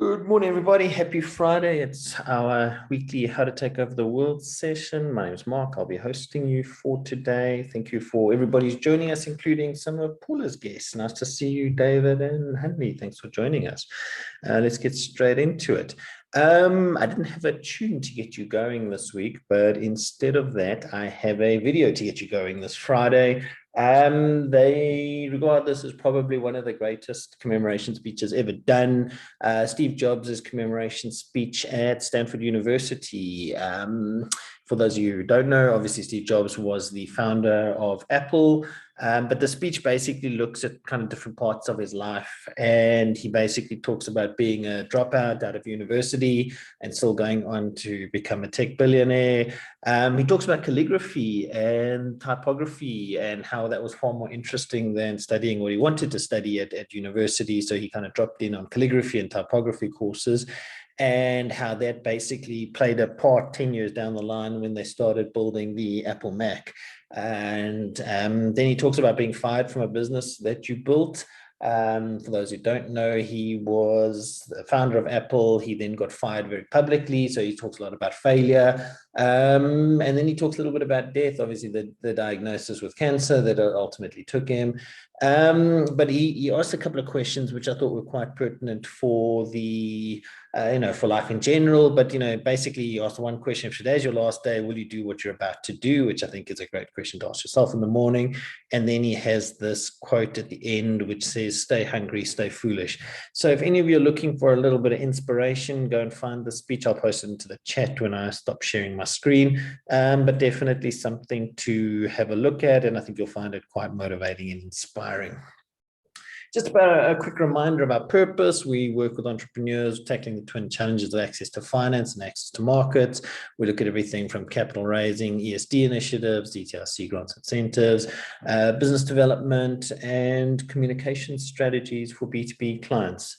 Good morning, everybody. Happy Friday. It's our weekly How to Take Over the World session. My name is Mark. I'll be hosting you for today. Thank you for everybody's joining us, including some of Paula's guests. Nice to see you, David and Henry. Thanks for joining us. Let's get straight into it. I didn't have a tune to get you going this week, but instead of that, I have a video to get you going this Friday. They regard this as probably one of the greatest commemoration speeches ever done. Steve Jobs' commemoration speech at Stanford University. For those of you who don't know, obviously Steve Jobs was the founder of Apple, but the speech basically looks at kind of different parts of his life, and he basically talks about being a dropout out of university and still going on to become a tech billionaire. He talks about calligraphy and typography and how that was far more interesting than studying what he wanted to study at university. So he kind of dropped in on calligraphy and typography courses, and how that basically played a part 10 years down the line when they started building the Apple Mac. And then he talks about being fired from a business that you built. For those who don't know, he was the founder of Apple. He then got fired very publicly. So he talks a lot about failure. And then he talks a little bit about death, obviously the diagnosis with cancer that ultimately took him. But he asked a couple of questions which I thought were quite pertinent for the for life in general. But basically, he asked one question: if today's your last day, will you do what you're about to do? Which I think is a great question to ask yourself in the morning. And then he has this quote at the end which says, "Stay hungry, stay foolish." So if any of you are looking for a little bit of inspiration, go and find the speech. I'll post it into the chat when I stop sharing my screen. But definitely something to have a look at, and I think you'll find it quite motivating and inspiring. Just about a quick reminder of our purpose. We work with entrepreneurs tackling the twin challenges of access to finance and access to markets. We look at everything from capital raising, ESD initiatives, DTRC grants, incentives, business development, and communication strategies for B2B clients.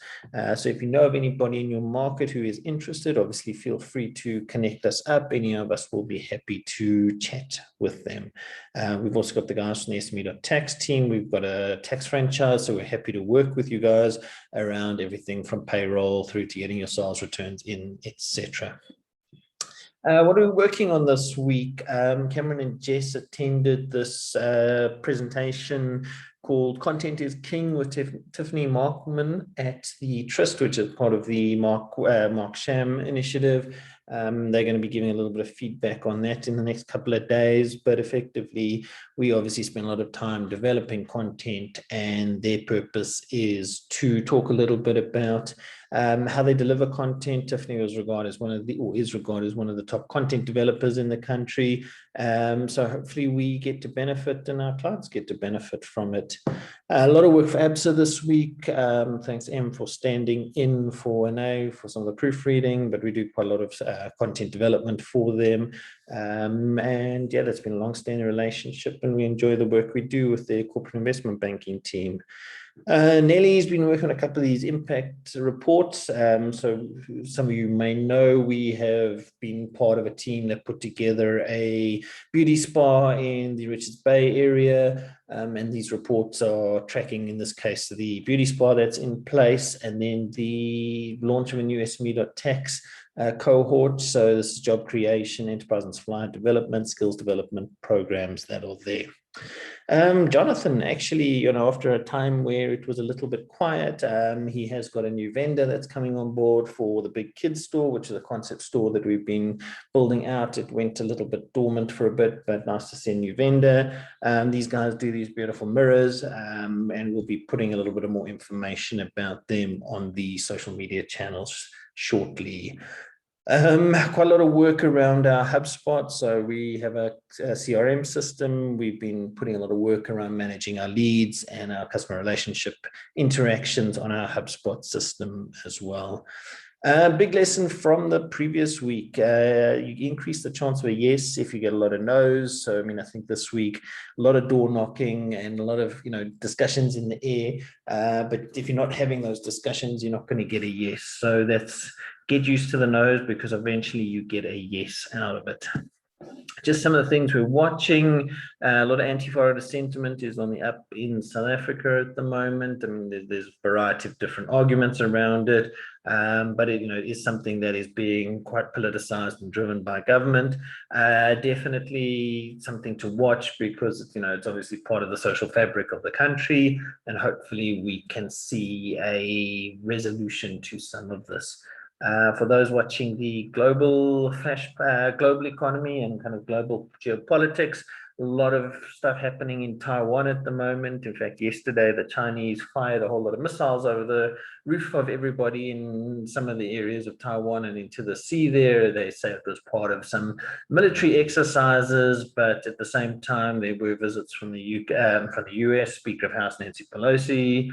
So if you know of anybody in your market who is interested, obviously feel free to connect us up. Any of us will be happy to chat with them. We've also got the guys from the SME.tax team. We've got a tax franchise, so we're happy to work with you guys around everything from payroll through to getting your sales returns in, etc. What are we working on this week? Cameron and Jess attended this presentation called Content is King with Tiffany Markman at the Trust, which is part of the Mark Sham initiative. They're going to be giving a little bit of feedback on that in the next couple of days, but effectively we obviously spend a lot of time developing content, and their purpose is to talk a little bit about how they deliver content. Tiffany was regarded as is regarded as one of the top content developers in the country. So hopefully we get to benefit and our clients get to benefit from it. A lot of work for Absa this week. Thanks, Em, for standing in for Renee for some of the proofreading, but we do quite a lot of content development for them. And yeah, that's been a long-standing relationship, and we enjoy the work we do with their corporate investment banking team. Nelly's been working on a couple of these impact reports. So some of you may know we have been part of a team that put together a beauty spa in the Richards Bay area. And these reports are tracking, in this case, the beauty spa that's in place, and then the launch of a new SME.tax cohort. So this is job creation, enterprise and supply development, skills development programs that are there. Jonathan, actually, after a time where it was a little bit quiet, he has got a new vendor that's coming on board for the Big Kids store, which is a concept store that we've been building out. It went a little bit dormant for a bit, but nice to see a new vendor. These guys do these beautiful mirrors, and we'll be putting a little bit of more information about them on the social media channels shortly. Quite a lot of work around our Hubspot. So we have a CRM system. We've been putting a lot of work around managing our leads and our customer relationship interactions on our Hubspot system as well. Big lesson from the previous week. You increase the chance of a yes if you get a lot of no's. So, I think this week, a lot of door knocking and a lot of, discussions in the air. But if you're not having those discussions, you're not going to get a yes. So get used to the no's, because eventually you get a yes out of it. Just some of the things we're watching. A lot of anti-foreigner sentiment is on the up in South Africa at the moment. I mean, there's a variety of different arguments around it, but it is something that is being quite politicized and driven by government. Definitely something to watch because it's obviously part of the social fabric of the country, and hopefully we can see a resolution to some of this. For those watching the global economy and kind of global geopolitics, a lot of stuff happening in Taiwan at the moment. In fact, yesterday the Chinese fired a whole lot of missiles over the roof of everybody in some of the areas of Taiwan and into the sea there. They say it was part of some military exercises, but at the same time there were visits from the UK, from the US, Speaker of House Nancy Pelosi.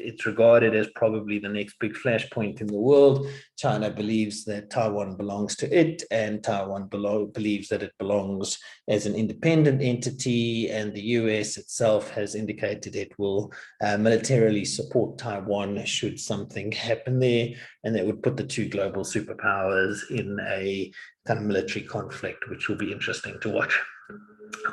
It's regarded as probably the next big flashpoint in the world. China believes that Taiwan belongs to it, and Taiwan believes that it belongs as an independent entity, and the US itself has indicated it will militarily support Taiwan should something happen there, and that would put the two global superpowers in a kind of military conflict, which will be interesting to watch.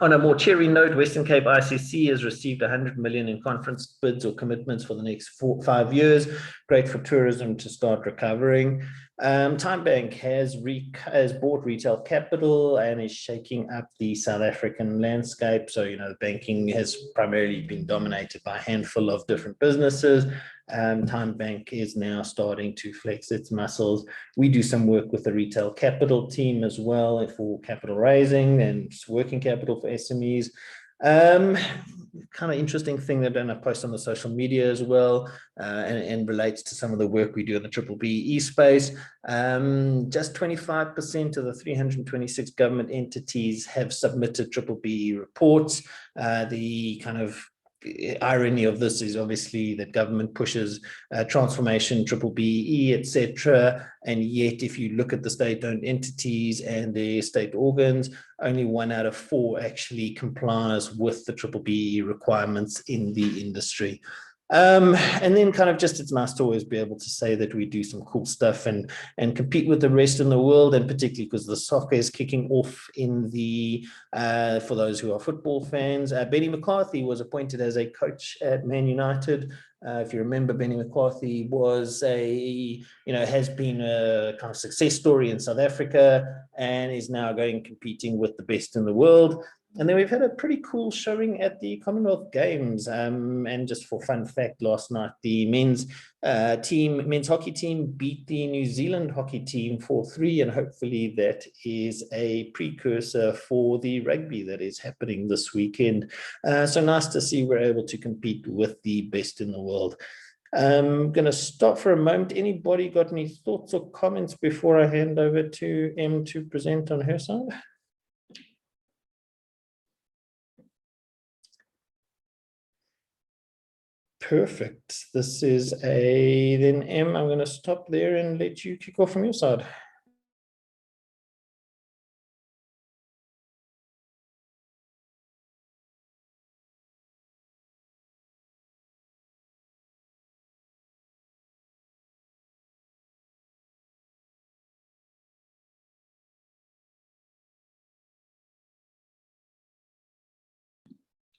On a more cheery note, Western Cape ICC has received 100 million in conference bids or commitments for the next 5 years. Great for tourism to start recovering. TimeBank has bought Retail Capital and is shaking up the South African landscape. So, banking has primarily been dominated by a handful of different businesses. TimeBank is now starting to flex its muscles. We do some work with the Retail Capital team as well for capital raising and working capital for SMEs. Kind of interesting thing that I post on the social media as well, and relates to some of the work we do in the BBBE space. Just 25% of the 326 government entities have submitted BBBE reports. The kind of irony of this is obviously that government pushes transformation, BBBE, etc. And yet, if you look at the state-owned entities and the state organs, only 1 out of 4 actually complies with the BBBE requirements in the industry. And then kind of just, it's nice to always be able to say that we do some cool stuff and compete with the rest in the world, and particularly because the soccer is kicking off in the, for those who are football fans. Benny McCarthy was appointed as a coach at Man United. If you remember, Benny McCarthy was has been a kind of success story in South Africa and is now competing with the best in the world. And then we've had a pretty cool showing at the Commonwealth Games. And just for fun fact, last night the men's hockey team beat the New Zealand hockey team 4-3, and hopefully that is a precursor for the rugby that is happening this weekend. So nice to see we're able to compete with the best in the world. I'm going to stop for a moment. Anybody got any thoughts or comments before I hand over to Em to present on her side? Perfect. This is then Em, I'm going to stop there and let you kick off from your side.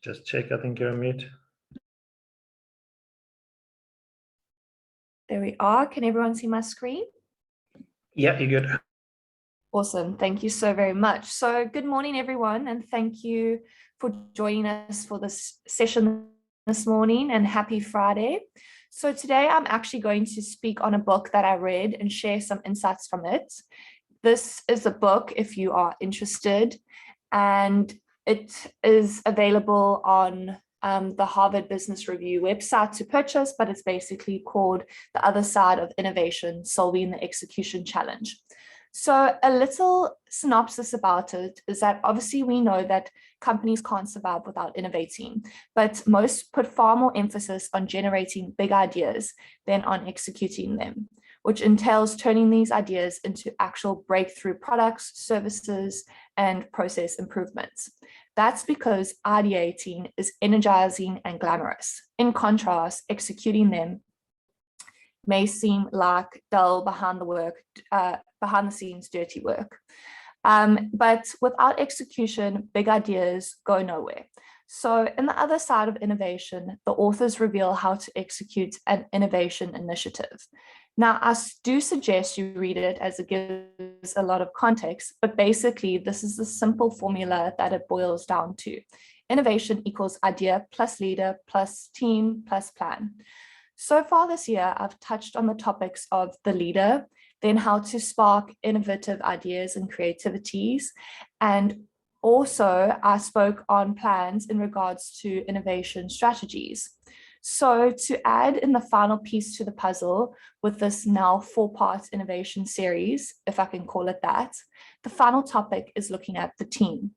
Just check, I think you're on mute. There we are. Can everyone see my screen? Yeah, you're good. Awesome. Thank you so very much. So good morning, everyone, and thank you for joining us for this session this morning, and happy Friday. So today I'm actually going to speak on a book that I read and share some insights from it. This is a book if you are interested, and it is available on the Harvard Business Review website to purchase, but it's basically called The Other Side of Innovation, Solving the Execution Challenge. So a little synopsis about it is that obviously we know that companies can't survive without innovating, but most put far more emphasis on generating big ideas than on executing them, which entails turning these ideas into actual breakthrough products, services, and process improvements. That's because ideating is energizing and glamorous. In contrast, executing them may seem like dull behind the scenes dirty work. But without execution, big ideas go nowhere. So in the other side of innovation, the authors reveal how to execute an innovation initiative. Now, I do suggest you read it as it gives a lot of context, but basically this is the simple formula that it boils down to. Innovation equals idea plus leader plus team plus plan. So far this year, I've touched on the topics of the leader, then how to spark innovative ideas and creativities, and also I spoke on plans in regards to innovation strategies. So to add in the final piece to the puzzle with this now 4-part innovation series, if I can call it that, the final topic is looking at the team.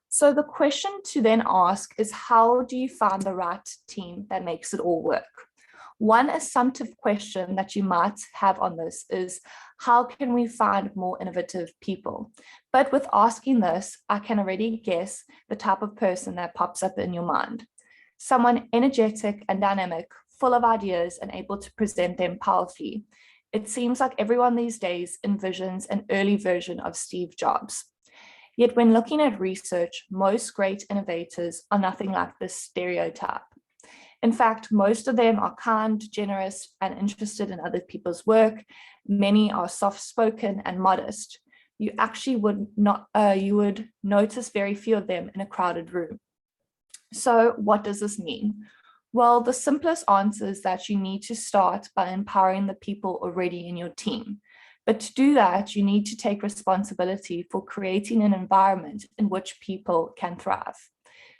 So the question to then ask is, how do you find the right team that makes it all work? One assumptive question that you might have on this is, how can we find more innovative people? But with asking this, I can already guess the type of person that pops up in your mind. Someone energetic and dynamic, full of ideas and able to present them powerfully. It seems like everyone these days envisions an early version of Steve Jobs. Yet when looking at research, most great innovators are nothing like this stereotype. In fact, most of them are kind, generous, and interested in other people's work. Many are soft-spoken and modest. You actually would notice very few of them in a crowded room. So what does this mean? Well, the simplest answer is that you need to start by empowering the people already in your team. But to do that, you need to take responsibility for creating an environment in which people can thrive.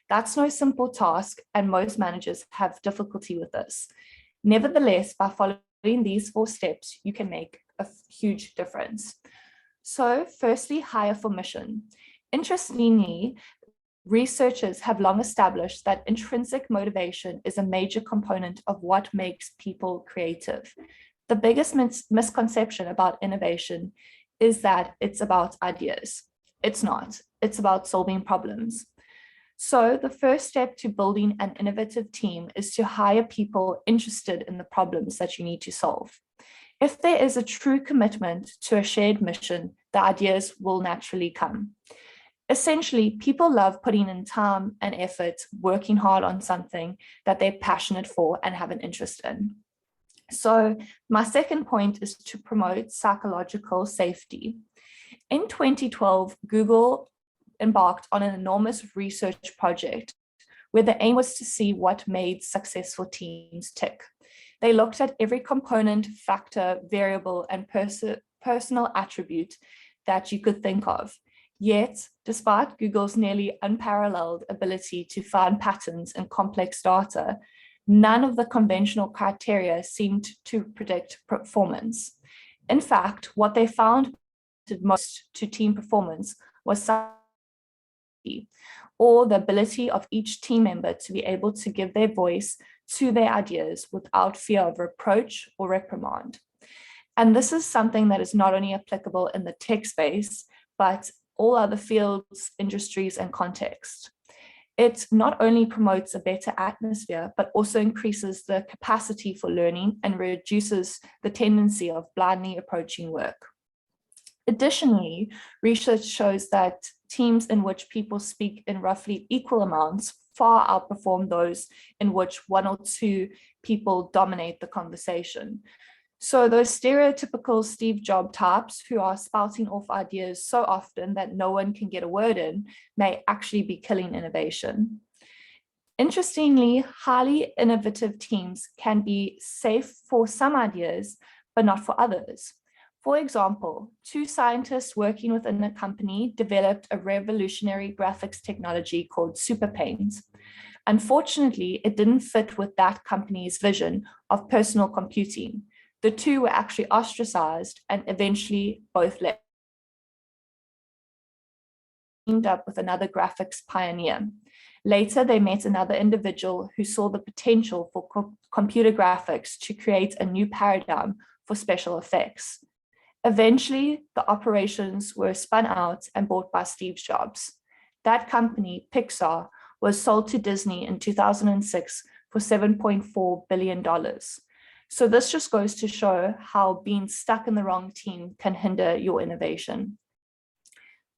That's no simple task, and most managers have difficulty with this. Nevertheless, by following these 4 steps, you can make a huge difference. So firstly, hire for mission. Interestingly, researchers have long established that intrinsic motivation is a major component of what makes people creative. The biggest misconception about innovation is that it's about ideas. It's not. It's about solving problems. So the first step to building an innovative team is to hire people interested in the problems that you need to solve. If there is a true commitment to a shared mission, the ideas will naturally come. Essentially, people love putting in time and effort, working hard on something that they're passionate for and have an interest in. So my second point is to promote psychological safety. In 2012, Google embarked on an enormous research project where the aim was to see what made successful teams tick. They looked at every component, factor, variable, and personal attribute that you could think of. Yet, despite Google's nearly unparalleled ability to find patterns in complex data, none of the conventional criteria seemed to predict performance. In fact, what they found did most to team performance was or the ability of each team member to be able to give their voice to their ideas without fear of reproach or reprimand. And this is something that is not only applicable in the tech space, but all other fields, industries, and contexts. It not only promotes a better atmosphere, but also increases the capacity for learning and reduces the tendency of blindly approaching work. Additionally, research shows that teams in which people speak in roughly equal amounts far outperform those in which 1 or 2 people dominate the conversation. So those stereotypical Steve Jobs types who are spouting off ideas so often that no one can get a word in may actually be killing innovation. Interestingly, highly innovative teams can be safe for some ideas, but not for others. For example, 2 scientists working within a company developed a revolutionary graphics technology called SuperPaint. Unfortunately, it didn't fit with that company's vision of personal computing. The 2 were actually ostracized and eventually both left. Teamed up with another graphics pioneer. Later, they met another individual who saw the potential for computer graphics to create a new paradigm for special effects. Eventually, the operations were spun out and bought by Steve Jobs. That company, Pixar, was sold to Disney in 2006 for $7.4 billion. So this just goes to show how being stuck in the wrong team can hinder your innovation.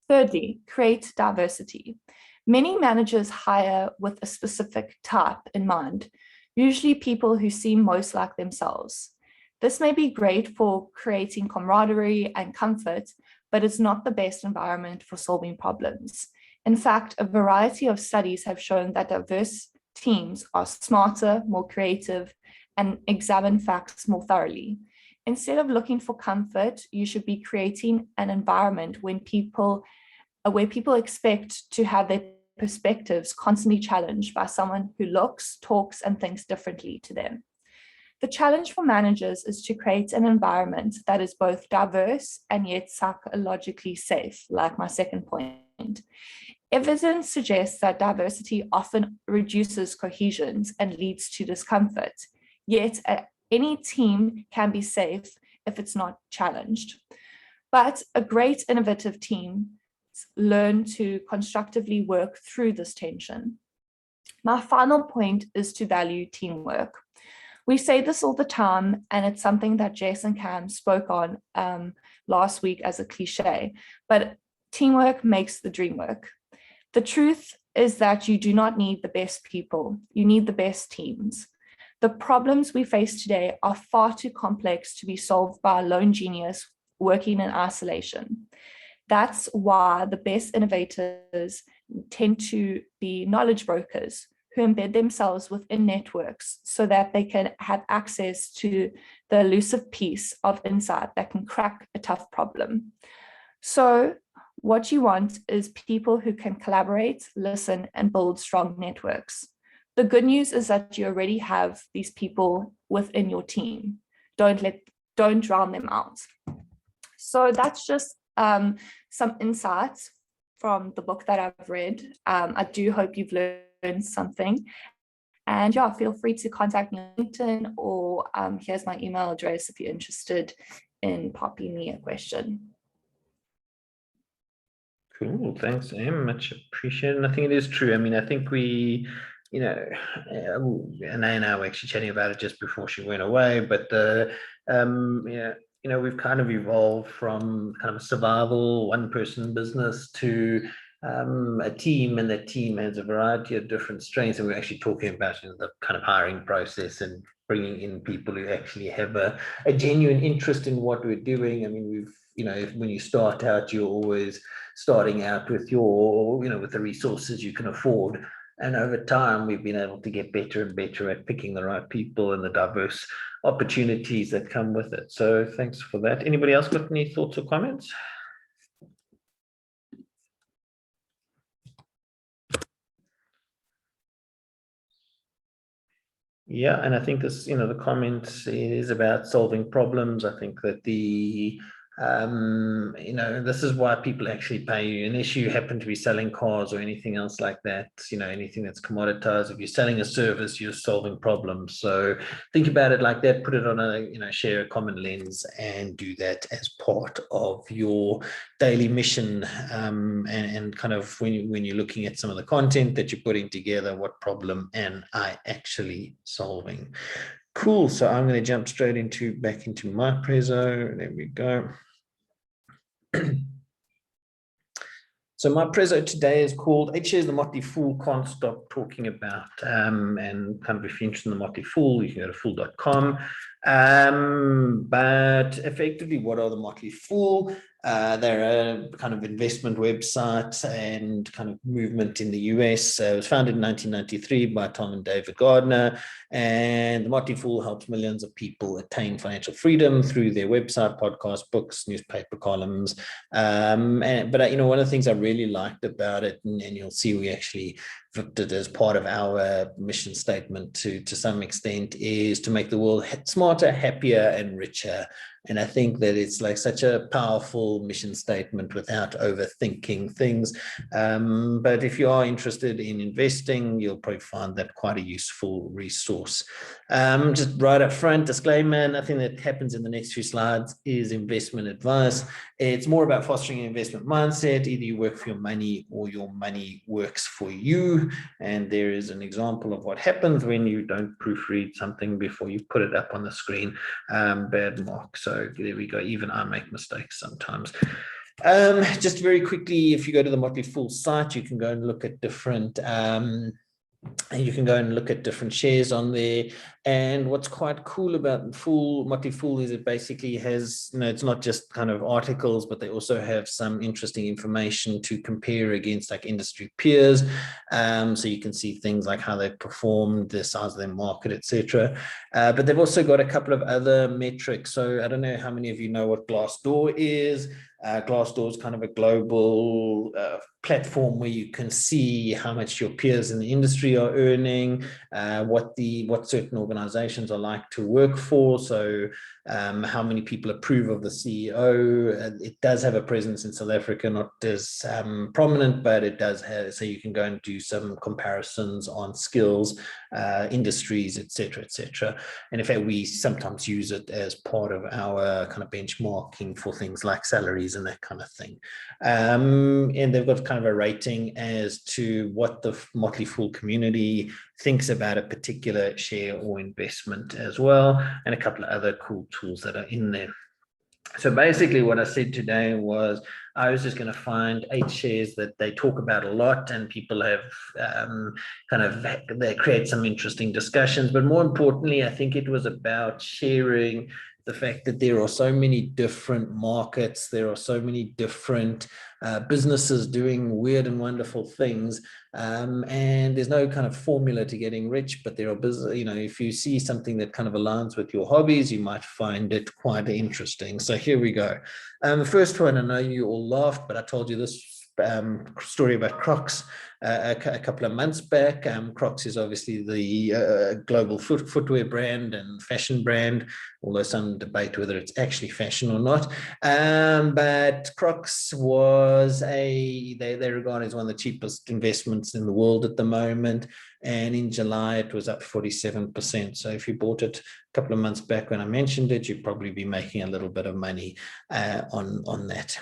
Thirdly, create diversity. Many managers hire with a specific type in mind, usually people who seem most like themselves. This may be great for creating camaraderie and comfort, but it's not the best environment for solving problems. In fact, a variety of studies have shown that diverse teams are smarter, more creative, and examine facts more thoroughly. Instead of looking for comfort, you should be creating an environment where people expect to have their perspectives constantly challenged by someone who looks, talks, and thinks differently to them. The challenge for managers is to create an environment that is both diverse and yet psychologically safe, like my second point. Evidence suggests that diversity often reduces cohesions and leads to discomfort, yet any team can be safe if it's not challenged. But a great innovative team learn to constructively work through this tension. My final point is to value teamwork. We say this all the time, and it's something that Jason Cam spoke on last week as a cliche, but teamwork makes the dream work. The truth is that you do not need the best people, you need the best teams. The problems we face today are far too complex to be solved by a lone genius working in isolation. That's why the best innovators tend to be knowledge brokers who embed themselves within networks so that they can have access to the elusive piece of insight that can crack a tough problem. So what you want is people who can collaborate, listen, and build strong networks. The good news is that you already have these people within your team. Don't drown them out. So that's just some insights from the book that I've read. I do hope you've learned something. And yeah, feel free to contact me on LinkedIn, or here's my email address if you're interested in popping me a question. Cool, thanks, Em. Much appreciated. And I think it is true. I mean, I think we, and I and I were actually chatting about it just before she went away, but we've kind of evolved from kind of a survival one-person business to a team, and that team has a variety of different strengths. And we're actually talking about the kind of hiring process and bringing in people who actually have a genuine interest in what we're doing. I mean, when you start out, you're always starting out with with the resources you can afford. And over time, we've been able to get better and better at picking the right people and the diverse opportunities that come with it. So thanks for that. Anybody else got any thoughts or comments? Yeah, and I think this, the comment is about solving problems. I think that this is why people actually pay you, unless you happen to be selling cars or anything else like that, anything that's commoditized. If you're selling a service, you're solving problems. So think about it like that, put it on share a common lens, and do that as part of your daily mission. And kind of when you're looking at some of the content that you're putting together, what problem am I actually solving? Cool. So I'm going to jump straight back into my preso. There we go. So my preso today is called 8 Shares the Motley Fool Can't Stop Talking About. And kind of if you're interested in the Motley Fool, you can go to fool.com. But effectively, what are the Motley Fool? They're a kind of investment website and kind of movement in the US. It was founded in 1993 by Tom and David Gardner. And the Motley Fool helps millions of people attain financial freedom through their website, podcast, books, newspaper columns. But one of the things I really liked about it, and you'll see we actually looked at as part of our mission statement to some extent, is to make the world smarter, happier, and richer. And I think that it's like such a powerful mission statement without overthinking things. But if you are interested in investing, you'll probably find that quite a useful resource. Just right up front, disclaimer, nothing that happens in the next few slides is investment advice. It's more about fostering an investment mindset. Either you work for your money or your money works for you. And there is an example of what happens when you don't proofread something before you put it up on the screen. Bad mark. So there we go. Even I make mistakes sometimes. Just very quickly, if you go to the Motley Fool site, you can go and look at different shares on there. And what's quite cool about Motley Fool is it basically has, it's not just kind of articles, but they also have some interesting information to compare against like industry peers. So you can see things like how they've performed, the size of their market, etc. But they've also got a couple of other metrics. So I don't know how many of you know what Glassdoor is. Glassdoor is kind of a global platform where you can see how much your peers in the industry are earning, what certain organizations are like to work for. So how many people approve of the CEO. It does have a presence in South Africa, not as prominent, but it does have, so you can go and do some comparisons on skills, industries, etc., etc. And in fact, we sometimes use it as part of our kind of benchmarking for things like salaries and that kind of thing. And they've got kind of a rating as to what the Motley Fool community thinks about a particular share or investment as well, and a couple of other cool tools that are in there. So basically what I said today was I was just going to find 8 shares that they talk about a lot and people have they create some interesting discussions. But more importantly, I think it was about sharing the fact that there are so many different markets, there are so many different businesses doing weird and wonderful things. And there's no kind of formula to getting rich, but there are if you see something that kind of aligns with your hobbies, you might find it quite interesting. So here we go. The first one, I know you all laughed, but I told you this story about Crocs a couple of months back. Crocs is obviously the global footwear brand and fashion brand, although some debate whether it's actually fashion or not. But Crocs was they regard as one of the cheapest investments in the world at the moment. And in July, it was up 47%. So if you bought it a couple of months back when I mentioned it, you'd probably be making a little bit of money on that.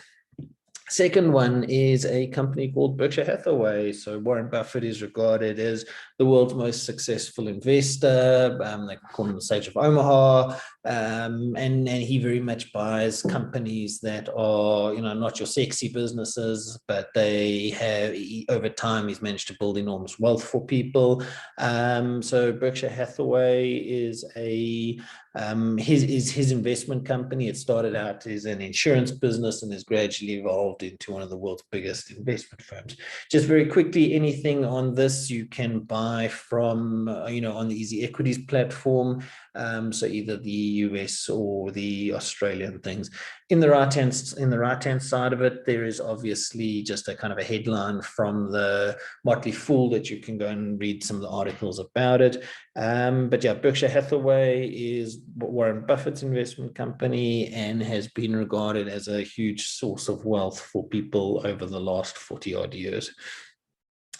Second one is a company called Berkshire Hathaway. So Warren Buffett is regarded as the world's most successful investor. They call him the Sage of Omaha. And he very much buys companies that are, not your sexy businesses, but they have, over time, he's managed to build enormous wealth for people. So Berkshire Hathaway is his investment company. It started out as an insurance business and has gradually evolved into one of the world's biggest investment firms. Just very quickly, anything on this you can buy from, on the Easy Equities platform. So either the US or the Australian things. In the right-hand side of it, there is obviously just a kind of a headline from the Motley Fool that you can go and read some of the articles about it. But yeah, Berkshire Hathaway is Warren Buffett's investment company and has been regarded as a huge source of wealth for people over the last 40 odd years.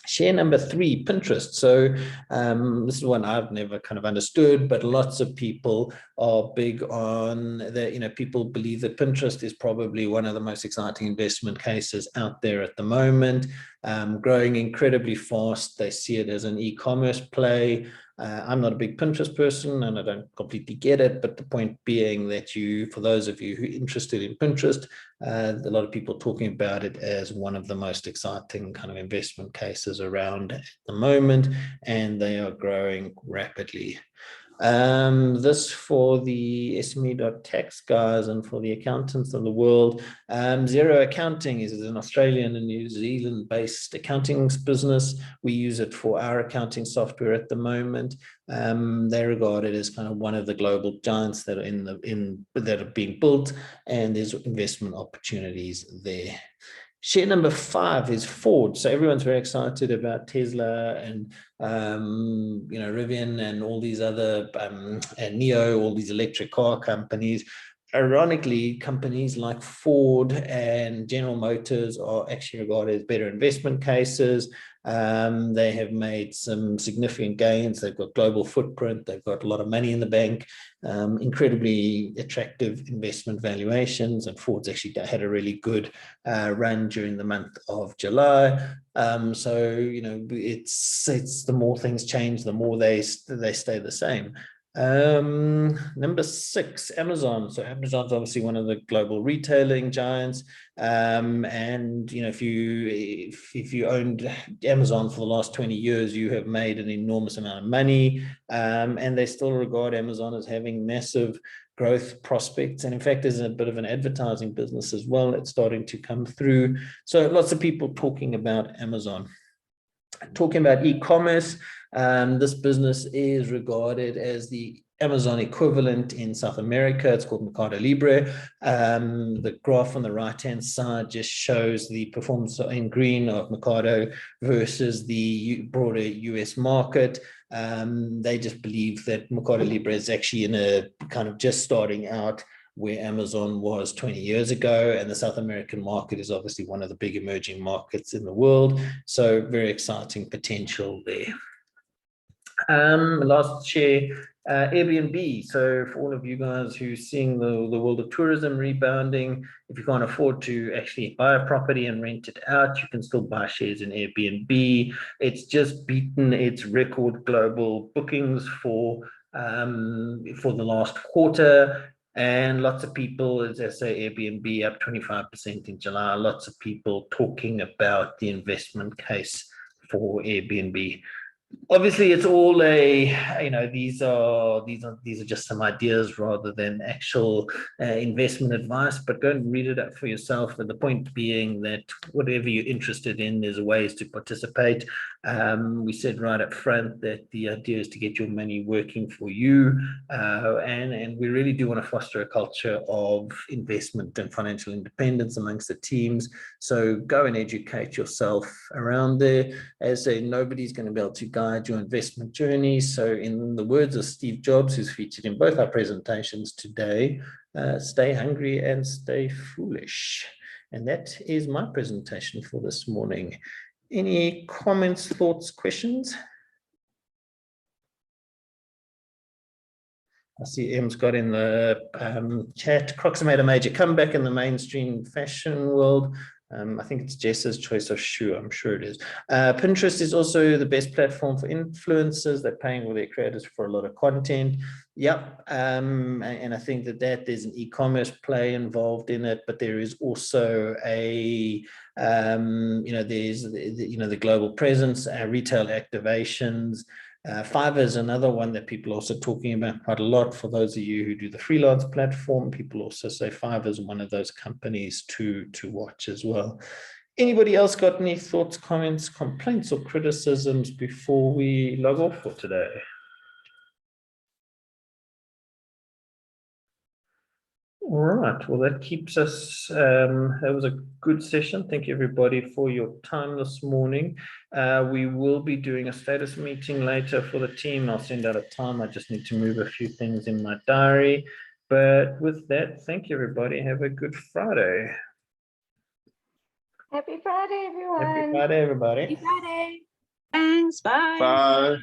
Share number 3, Pinterest. So this is one I've never kind of understood, but lots of people are big on that. People believe that Pinterest is probably one of the most exciting investment cases out there at the moment, growing incredibly fast. They see it as an e-commerce play. I'm not a big Pinterest person and I don't completely get it, but the point being that for those of you who are interested in Pinterest, a lot of people talking about it as one of the most exciting kind of investment cases around at the moment, and they are growing rapidly. This for the SME.tax guys and for the accountants of the world. Xero Accounting is an Australian and New Zealand based accounting business. We use it for our accounting software at the moment. They regard it as kind of one of the global giants that are that are being built, and there's investment opportunities there. Share number 5 is Ford. So everyone's very excited about Tesla and Rivian and all these other and NIO, all these electric car companies. Ironically, companies like Ford and General Motors are actually regarded as better investment cases. They have made some significant gains. They've got global footprint. They've got a lot of money in the bank, incredibly attractive investment valuations. And Ford's actually had a really good run during the month of July. So, it's the more things change, the more they stay the same. Number 6, Amazon. So Amazon's obviously one of the global retailing giants. And you know, if you owned Amazon for the last 20 years, you have made an enormous amount of money. And they still regard Amazon as having massive growth prospects. And in fact, there's a bit of an advertising business as well that's starting to come through. So lots of people talking about Amazon. Talking about e-commerce, this business is regarded as the Amazon equivalent in South America. It's called MercadoLibre. The graph on the right-hand side just shows the performance in green of Mercado versus the broader US market. They just believe that MercadoLibre is actually in a kind of just starting out where Amazon was 20 years ago, and the South American market is obviously one of the big emerging markets in the world. So very exciting potential there. Last share, Airbnb. So for all of you guys who are seeing the world of tourism rebounding, if you can't afford to actually buy a property and rent it out, you can still buy shares in Airbnb. It's just beaten its record global bookings for the last quarter. And lots of people, as I say, Airbnb up 25% in July. Lots of people talking about the investment case for Airbnb. Obviously, it's all these are just some ideas rather than actual investment advice, but go and read it up for yourself. And the point being that whatever you're interested in, there's ways to participate. We said right up front that the idea is to get your money working for you, and we really do want to foster a culture of investment and financial independence amongst the teams. So go and educate yourself around there. As I say, nobody's going to be able to guide your investment journey. So in the words of Steve Jobs, who's featured in both our presentations today, stay hungry and stay foolish. And that is my presentation for this morning. Any comments, thoughts, questions? I see Em's got in the chat, Crocs made a major comeback in the mainstream fashion world. I think it's Jess's choice of shoe. I'm sure it is. Pinterest is also the best platform for influencers. They're paying all their creators for a lot of content. Yep. And I think that there's an e-commerce play involved in it, but there is also a, there's, the global presence, retail activations. Fiverr is another one that people are also talking about quite a lot. For those of you who do the freelance platform, people also say Fiverr is one of those companies to watch as well. Anybody else got any thoughts, comments, complaints, or criticisms before we log off for today? All right, well, that keeps us, that was a good session. Thank you, everybody, for your time this morning. We will be doing a status meeting later for the team. I'll send out a time. I just need to move a few things in my diary. But with that, thank you, everybody. Have a good Friday. Happy Friday, everyone. Happy Friday, everybody. Happy Friday. Thanks. Bye. Bye.